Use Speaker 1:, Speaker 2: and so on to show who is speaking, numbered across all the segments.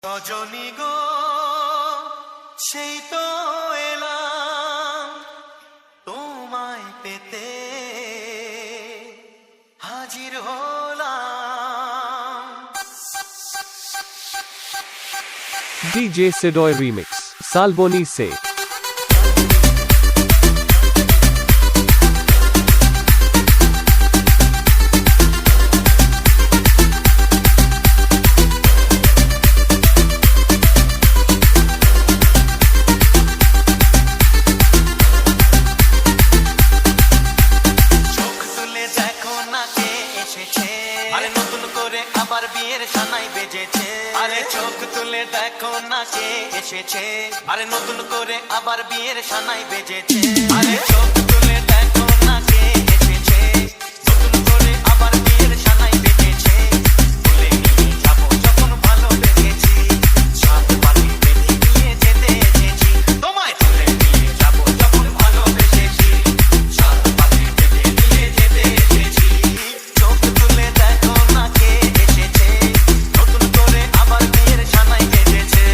Speaker 1: রজনী গো সেই তো এলাম তোমায় পেতে হাজির হলাম।
Speaker 2: DJ Sidoy Remix, Salboni Se.
Speaker 1: আরে নতুন করে আবার বিয়ের সানাই বেজেছে, আরে চোখ তুলে দেখো না কে এসেছে, আরে নতুন করে আবার বিয়ের সানাই বেজেছে, আরে চোখ তুলে দেখো না কে এসেছে, নতুন করে আবার বিয়ের সানাই বেজেছে। তুলে নিয়ে যাবো যখন ভালোবেসেছি, সাত পাটি বেঁধে নিয়ে যেতে এসেছি, তোমায় তুলে নিয়ে যাবো যখন ভালোবেসেছি, সাত পাটি বেঁধে নিয়ে যেতে এসেছি। চোখ তুলে দেখো না কে এসেছে, নতুন করে আবার বিয়ের সানাই বেজেছে।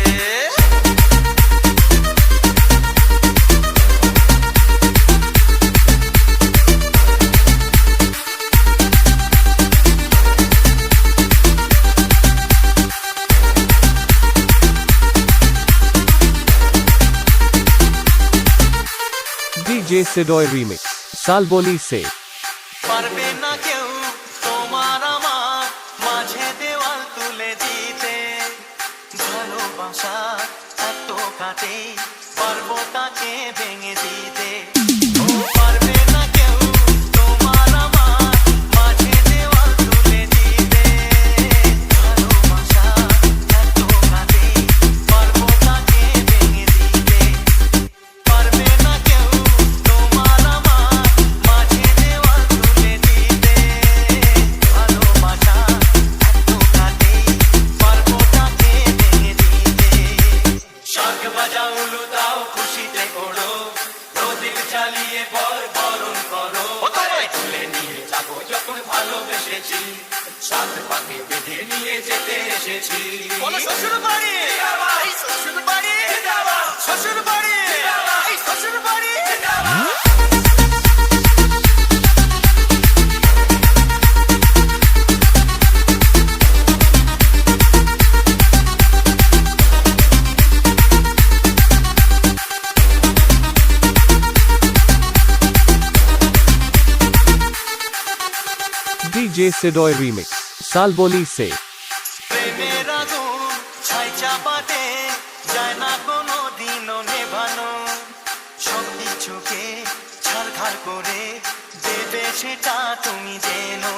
Speaker 2: DJ Sidoy Remix, Salboni Se.
Speaker 1: পারবে না কেউ তোমার আমার মাঝে দেওয়াল তুলে দিতে, ভালোবাসা এত কাটে পারবো তাকে ভেঙে দিতে। ও পারবে না কেউ তোমার আমার মাঝে দেওয়াল তুলে দিতে, ভালোবাসা এত কাটে পারবো তাকে ভেঙে দিতে। পারবে না কেউ তোমার আমার মাঝে দেওয়াল তুলে দিতে, ভালোবাসা এত কাটে পারবো তাকে ভেঙে দিতে। শাঁখ বাজাও উলু দাও খুশিতে ওড়ো, প্রদীপ জ্বালিয়ে বরণ করো, তোমায় তুলে নিয়ে যাবো যখন ভালোবেসেছি, সাত পাকে বেঁধে নিয়ে যেতে এসেছি। বলো শ্বশুর বাড়ি, এই শ্বশুর বাড়ি, শ্বশুর বাড়ি, এই শ্বশুর বাড়ি।
Speaker 2: DJ Sidoy Remix, Salboni Se.
Speaker 1: প্রেমের আগুন ছাই চাপাতে যায় না কোনো দিনও নেভানো, সব কিছুকে ছাড়খাড় করে দেবে সেটা তুমি জেনো।